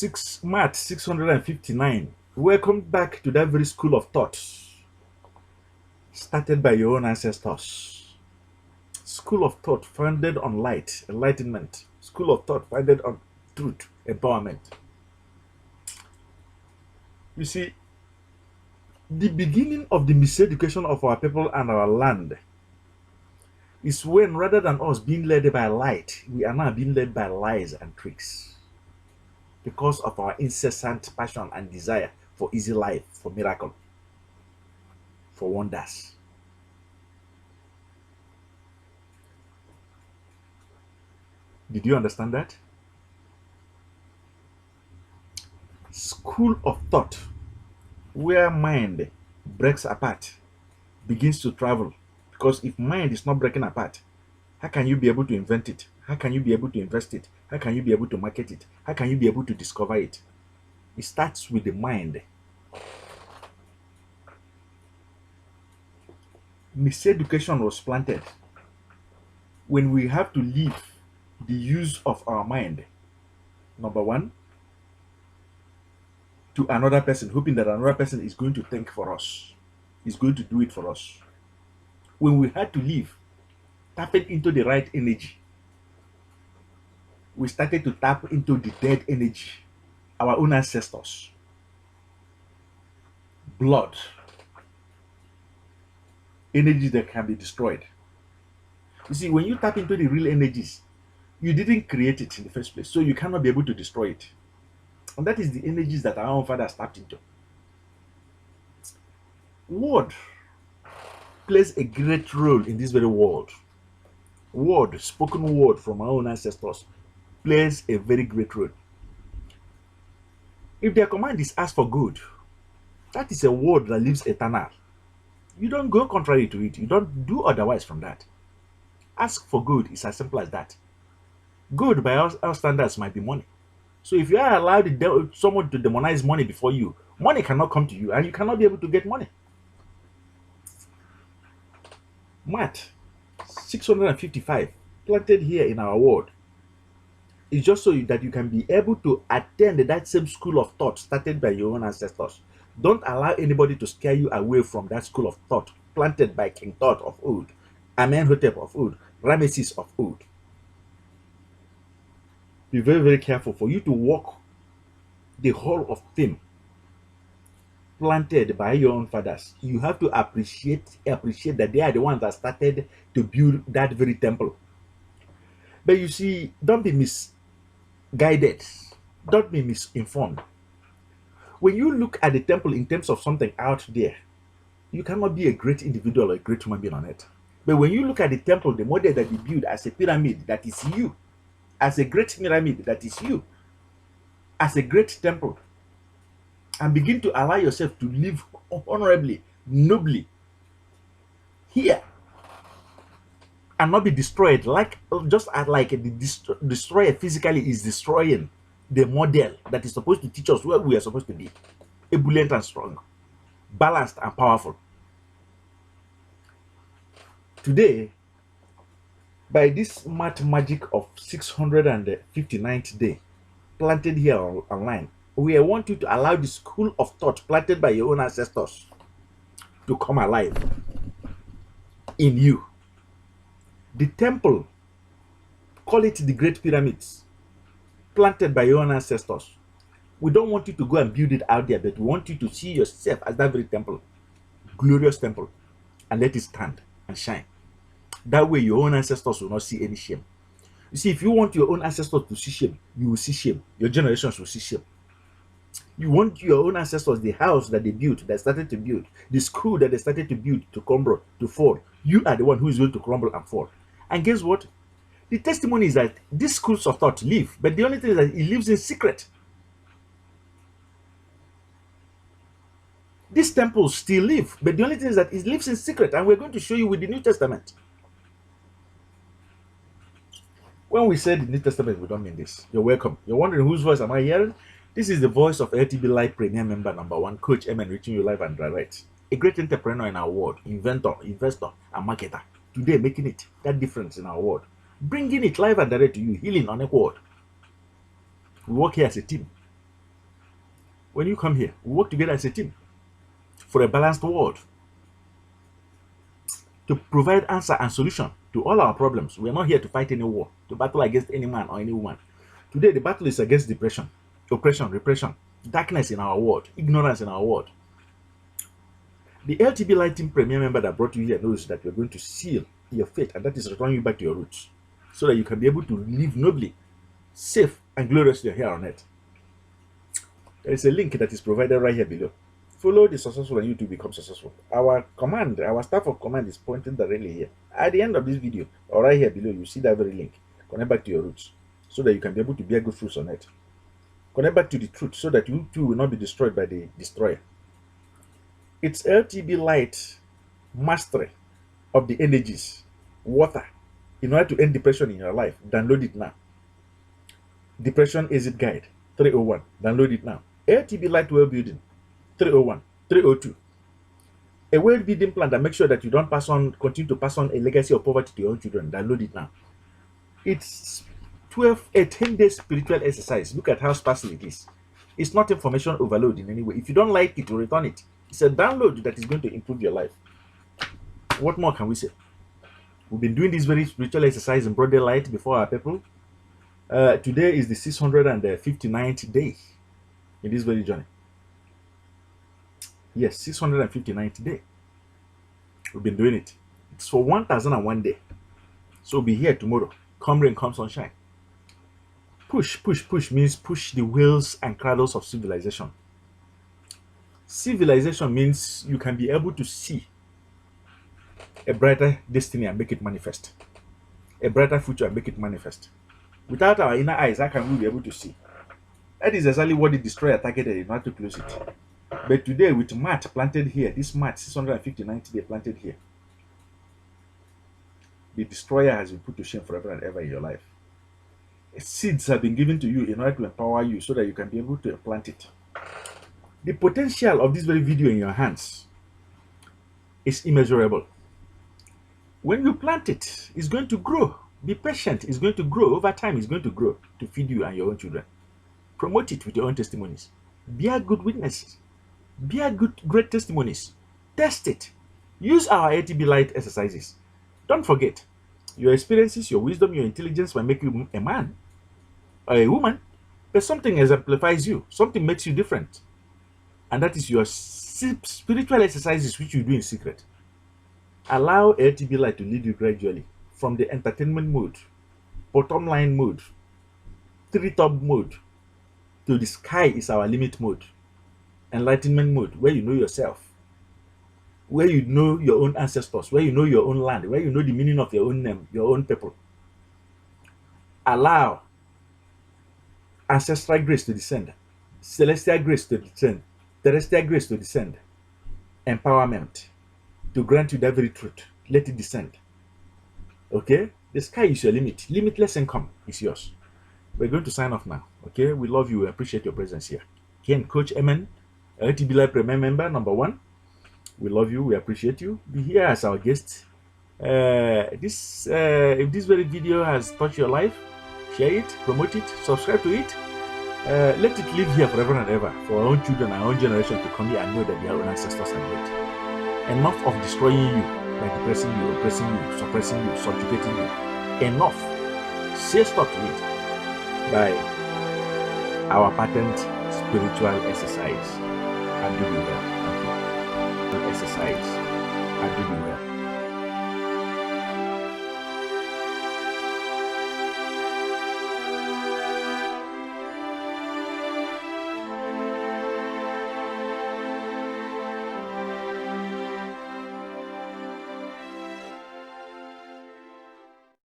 Maat 659. Welcome back to that very school of thought started by your own ancestors. School of thought founded on light, enlightenment. School of thought founded on truth, empowerment. You see, the beginning of the miseducation of our people and our land is when, rather than us being led by light, we are now being led by lies and tricks because of our incessant passion and desire for easy life, for miracle, for wonders. Did you understand that? School of thought where mind breaks apart begins to travel, because if mind is not breaking apart, how can you be able to invent it? How can you be able to invest it? How can you be able to market it? How can you be able to discover it? It starts with the mind. Miseducation was planted when we have to leave the use of our mind, number one, to another person, hoping that another person is going to think for us, is going to do it for us. When we had to leave, tapping into the right energy, we started to tap into the dead energy, our own ancestors, blood, energy that can be destroyed. You see, when you tap into the real energies, you didn't create it in the first place, so you cannot be able to destroy it. And that is the energies that our own fathers tapped into. Word plays a great role in this very world. Word, spoken word from our own ancestors, plays a very great role. If their command is ask for good, that is a word that lives eternal. You don't go contrary to it. You don't do otherwise from that. Ask for good is as simple as that. Good by our standards might be money. So if you are allowed someone to demonize money before you, money cannot come to you and you cannot be able to get money. Maat 655, planted here in our world, is just so that you can be able to attend that same school of thought started by your own ancestors. Don't allow anybody to scare you away from that school of thought planted by King Tut of old, Amenhotep of old, Rameses of old. Be very, very careful for you to walk the whole of them planted by your own fathers. You have to appreciate that they are the ones that started to build that very temple. But you see, don't be misguided, don't be misinformed. When you look at the temple in terms of something out there, you cannot be a great individual or a great human being on it. But when you look at the temple, the model that you build as a pyramid, that is you, as a great pyramid, that is you, as a great temple, and begin to allow yourself to live honorably, nobly here, and not be destroyed, like just as like the destroyer physically is destroying the model that is supposed to teach us where we are supposed to be, ebullient and strong, balanced and powerful. Today, by this math magic of 659th day, planted here online, we want you to allow the school of thought planted by your own ancestors to come alive in you. The temple, call it the Great Pyramids, planted by your own ancestors. We don't want you to go and build it out there, but we want you to see yourself as that very temple, glorious temple, and let it stand and shine. That way your own ancestors will not see any shame. You see, if you want your own ancestors to see shame, you will see shame. Your generations will see shame. You want your own ancestors, the house that they built, that started to build, the school that they started to build, to crumble, to fall. You are the one who is going to crumble and fall. And guess what? The testimony is that these schools of thought live, but the only thing is that it lives in secret. These temples still live, but the only thing is that it lives in secret, and we're going to show you with the New Testament. When we say the New Testament, we don't mean this. You're welcome. You're wondering whose voice am I hearing? This is the voice of LTB Live Premier Member number 1, Coach Emen, reaching you live and direct. A great entrepreneur in our world, inventor, investor, and marketer. Today, making it that difference in our world. Bringing it live and direct to you, healing on a word. We work here as a team. When you come here, we work together as a team for a balanced world to provide answer and solution to all our problems. We are not here to fight any war, to battle against any man or any woman. Today, the battle is against depression, oppression, repression, darkness in our world, ignorance in our world. The LTB Light Team Premier member that brought you here knows that we're going to seal your fate, and that is returning you back to your roots, so that you can be able to live nobly, safe, and gloriously here on earth. There is a link that is provided right here below. Follow the successful and you too become successful. Our command, our staff of command is pointing directly here. At the end of this video, or right here below, you see that very link. Connect back to your roots, so that you can be able to bear good fruits on earth. Connect back to the truth, so that you too will not be destroyed by the destroyer. It's LTB Light Mastery of the Energies, Water, in order to end depression in your life. Download it now. Depression Exit Guide 301. Download it now. LTB Light Well Building 301, 302. A well building plan that makes sure that you don't continue to pass on a legacy of poverty to your own children. Download it now. It's 10-day spiritual exercise. Look at how sparsely it is. It's not information overload in any way. If you don't like it, return it. It's a download that is going to improve your life. What more can we say? We've been doing this very spiritual exercise in broad daylight before our people. Today is the 659th day in this very journey. Yes, 659th day. We've been doing it. It's for 1001 day. So we'll be here tomorrow. Come rain, come sunshine. Push, push, push means push the wheels and cradles of civilization. Civilization means you can be able to see a brighter destiny and make it manifest. A brighter future and make it manifest. Without our inner eyes, how can we be able to see? That is exactly what the destroyer targeted in order to close it. But today, with Maat planted here, this Maat 659th day planted here, the destroyer has been put to shame forever and ever in your life. Seeds have been given to you in order to empower you so that you can be able to plant it. The potential of this very video in your hands is immeasurable. When you plant it, it's going to grow. Be patient, it's going to grow. Over time, it's going to grow to feed you and your own children. Promote it with your own testimonies. Bear good witnesses. Bear great testimonies. Test it. Use our LTB Light exercises. Don't forget, your experiences, your wisdom, your intelligence will make you a man or a woman, but something exemplifies you. Something makes you different. And that is your spiritual exercises which you do in secret. Allow LTB Light to lead you gradually from the entertainment mode, bottom line mode, treetop mode, to the sky is our limit mode, enlightenment mode, where you know yourself, where you know your own ancestors, where you know your own land, where you know the meaning of your own name, your own people. Allow ancestral grace to descend, celestial grace to descend, terrestrial grace to descend, empowerment to grant you that very truth. Let it descend. Okay? The sky is your limit. Limitless income is yours. We're going to sign off now. Okay? We love you. We appreciate your presence here. Again, COACHEMEN, LTB Live Premier Member #1. We love you. We appreciate you. Be here as our guest. If this very video has touched your life, share it, promote it, subscribe to it. Let it live here forever and ever for our own children, our own generation to come here and know that their own ancestors are great. Enough of destroying you by depressing you, oppressing you, suppressing you, subjugating you. Enough. Say stop to it by our patent spiritual exercise. And do be well. Thank you. Exercise and do be well.